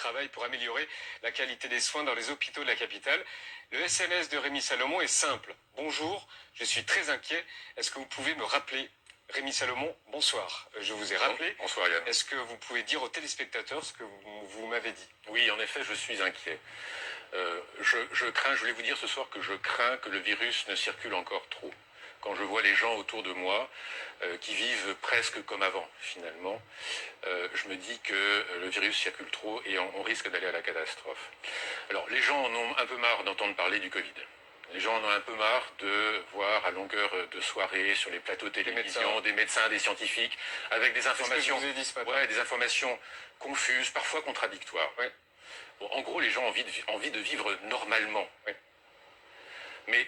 travaille pour améliorer la qualité des soins dans les hôpitaux de la capitale. Le SMS de Rémi Salomon est simple. Bonjour, je suis très inquiet. Est-ce que vous pouvez me rappeler? Rémi Salomon, bonsoir. Je vous ai rappelé. Bonsoir Yann. Est-ce que vous pouvez dire aux téléspectateurs ce que vous m'avez dit? Oui, en effet, je suis inquiet. Je voulais vous dire ce soir que je crains que le virus ne circule encore trop. Quand je vois les gens autour de moi qui vivent presque comme avant, finalement, je me dis que le virus circule trop et on risque d'aller à la catastrophe. Alors, les gens en ont un peu marre d'entendre parler du Covid. Les gens en ont un peu marre de voir à longueur de soirée sur les plateaux de télévision des médecins, des scientifiques, avec des informations, des informations confuses, parfois contradictoires. Ouais. Bon, en gros, les gens ont envie de vivre normalement. Ouais. Mais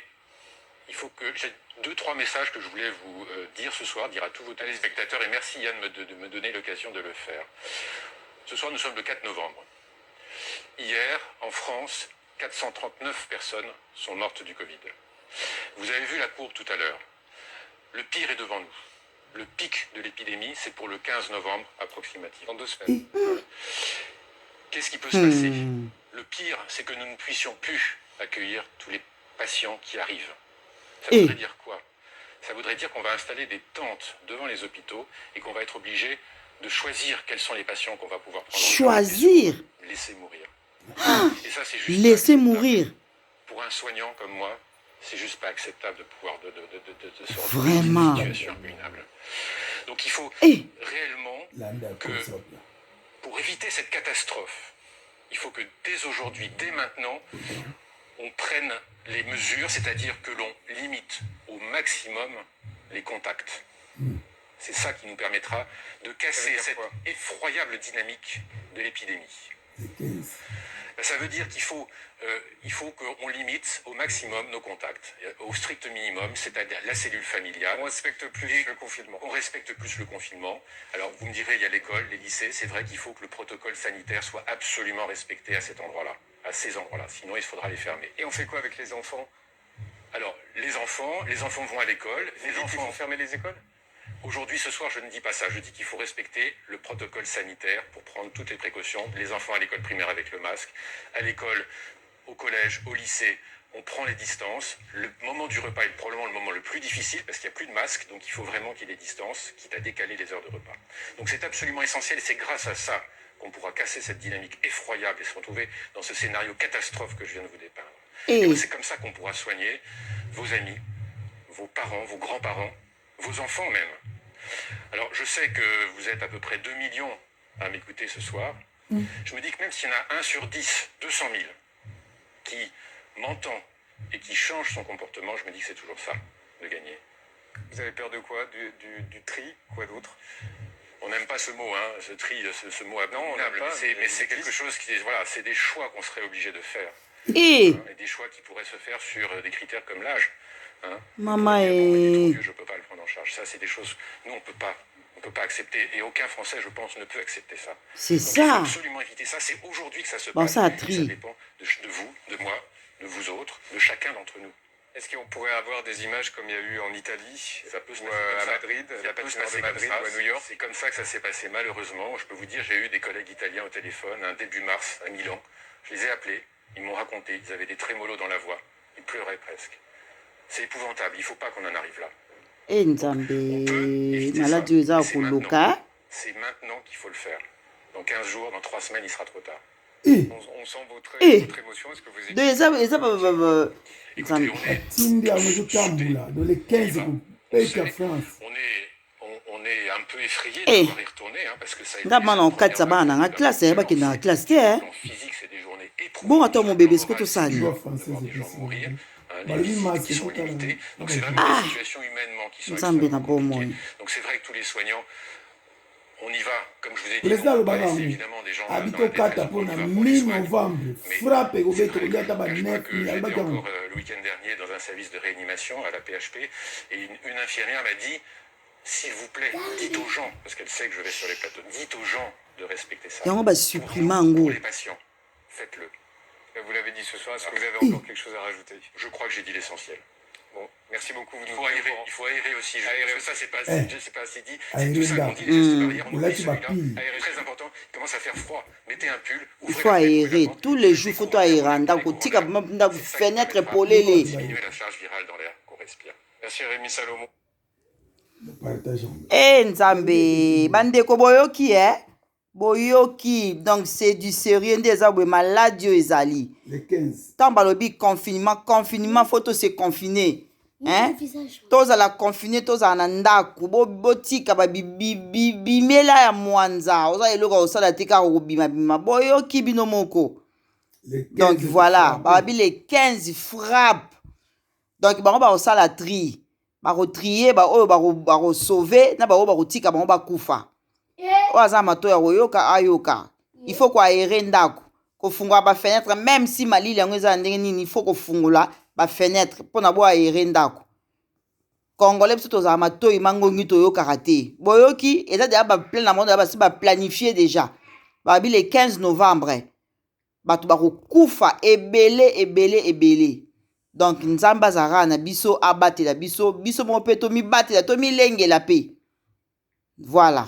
il faut que j'ai 2-3 messages que je voulais vous dire ce soir, dire à tous vos téléspectateurs, et merci Yann de me donner l'occasion de le faire. Ce soir, nous sommes le 4 novembre. Hier, en France, 439 personnes sont mortes du Covid. Vous avez vu la courbe tout à l'heure. Le pire est devant nous. Le pic de l'épidémie, c'est pour le 15 novembre approximativement. Dans 2 semaines. Voilà. Qu'est-ce qui peut se passer? Le pire, c'est que nous ne puissions plus accueillir tous les patients qui arrivent. Ça voudrait dire quoi? Ça voudrait dire qu'on va installer des tentes devant les hôpitaux et qu'on va être obligé de choisir quels sont les patients qu'on va pouvoir prendre. Choisir? Laisser mourir. Ah, et ça, c'est juste laisser mourir. Pour un soignant comme moi, c'est juste pas acceptable de pouvoir de se retrouver Vraiment. dans une situation minable. Donc il faut réellement que, pour éviter cette catastrophe, il faut que dès aujourd'hui, dès maintenant, on prenne les mesures, c'est-à-dire que l'on limite au maximum les contacts. C'est ça qui nous permettra de casser cette effroyable dynamique de l'épidémie. Ça veut dire qu'il faut qu'on limite au maximum nos contacts, au strict minimum, c'est-à-dire la cellule familiale. On respecte plus le confinement. On respecte plus le confinement. Alors vous me direz, il y a l'école, les lycées, c'est vrai qu'il faut que le protocole sanitaire soit absolument respecté à cet endroit-là, à ces endroits-là, sinon il faudra les fermer. Et on fait quoi avec les enfants? Alors, les enfants vont à l'école. Les enfants vont fermer les écoles? Aujourd'hui, ce soir, je ne dis pas ça. Je dis qu'il faut respecter le protocole sanitaire pour prendre toutes les précautions. Les enfants à l'école primaire avec le masque. À l'école, au collège, au lycée, on prend les distances. Le moment du repas est probablement le moment le plus difficile parce qu'il n'y a plus de masque. Donc, il faut vraiment qu'il y ait des distances, quitte à décaler les heures de repas. Donc, c'est absolument essentiel et c'est grâce à ça qu'on pourra casser cette dynamique effroyable et se retrouver dans ce scénario catastrophe que je viens de vous dépeindre. Et c'est comme ça qu'on pourra soigner vos amis, vos parents, vos grands-parents, vos enfants même. Alors, je sais que vous êtes à peu près 2 millions à m'écouter ce soir. Je me dis que même s'il y en a 1 sur 10, 200 000, qui m'entend et qui change son comportement, je me dis que c'est toujours ça, de gagner. Vous avez peur de quoi? Du tri? Quoi d'autre? On n'aime pas ce mot, hein, ce tri, ce mot abominable, mais c'est quelque chose qui, voilà, c'est des choix qu'on serait obligé de faire. Et des choix qui pourraient se faire sur des critères comme l'âge. Hein. Maman je peux pas le prendre en charge. Ça, c'est des choses, nous, on peut pas accepter. Et aucun Français, je pense, ne peut accepter ça. C'est ça. Il faut absolument éviter ça. C'est aujourd'hui que ça se passe. Ça dépend de vous, de moi, de vous autres, de chacun d'entre nous. Est-ce qu'on pourrait avoir des images comme il y a eu en Italie, ça peut se ou passer à Madrid, ça peut se passer Madrid ou à New York? C'est comme ça que ça s'est passé, malheureusement. Je peux vous dire, j'ai eu des collègues italiens au téléphone, début mars, à Milan. Je les ai appelés, ils m'ont raconté, ils avaient des trémolos dans la voix, ils pleuraient presque. C'est épouvantable, il ne faut pas qu'on en arrive là. C'est maintenant qu'il faut le faire. Dans 15 jours, dans 3 semaines, il sera trop tard. On sent votre émotion. Est-ce que vous écoutez, on est un peu effrayé de pouvoir y retourner, hein, parce que ça a été physique, c'est des journées éprouvantes. Des gens mourir, les visites qui sont limitées. Donc c'est vraiment des situations humainement qui sont extrêmement compliquées. Donc c'est vrai que tous les soignons, on y va, comme je vous ai dit, on va laisser évidemment des gens dans la détresse, on y va pour les soigner. Mais c'est vrai que je j'étais encore le week-end dernier dans un service de réanimation à la PHP et une infirmière m'a dit, s'il vous plaît, dites aux gens, parce qu'elle sait que je vais sur les plateaux, dites aux gens de respecter ça. Pour les patients, faites-le. Vous l'avez dit ce soir, est-ce que vous avez encore quelque chose à rajouter? Je crois que j'ai dit l'essentiel. Bon, merci beaucoup. Il faut aérer aussi. Aérer. Parce que ça, c'est pas, pas assez dit. C'est Aérer tout ça là. qu'on dit, les gestes barrières. On Là, oublie tu vas celui-là. pile. Aérer, très important. Il commence à faire froid. Mettez un pull. Il faut aérer. Tous les jours, il faut aérer. Ndako, tika ndako fenêtre polele. Diminuer la charge virale dans l'air qu'on respire. Merci Rémi Salomon. Partageons. Nzambe, bandeko boyoki boyoki, donc c'est du sérieux des abwe maladie ezali. Les 15. Tant balobi confinement, faut se confiner. Hein? Tous à la confiner, tous à nandaku, botika ba bimela ya mwanza, oza eloka osala tika bima boyoki binomoko. Donc voilà, babi les 15 frappes. Donc bango ba osala tri. Baro trier ba oyo baro sauver na ba oyo baro tika bango ba kufa. Oza mato ya oyoka ayoka. Il faut ko aérer ndako, ko fungwa ba fenêtre même si malili yango eza ndenge nini, il faut ko fungula ba fenêtre pona bo aérer ndako. Congolais biso toza mato imangongi toyoka raté. Boyoki eza déjà ba plein na monde ba planifier déjà. Babi le 15 novembre. Batu bako kufa ebele. Donc nzamba zara na biso abatela biso mo pe to mi batela to mi lengela pe. Voilà.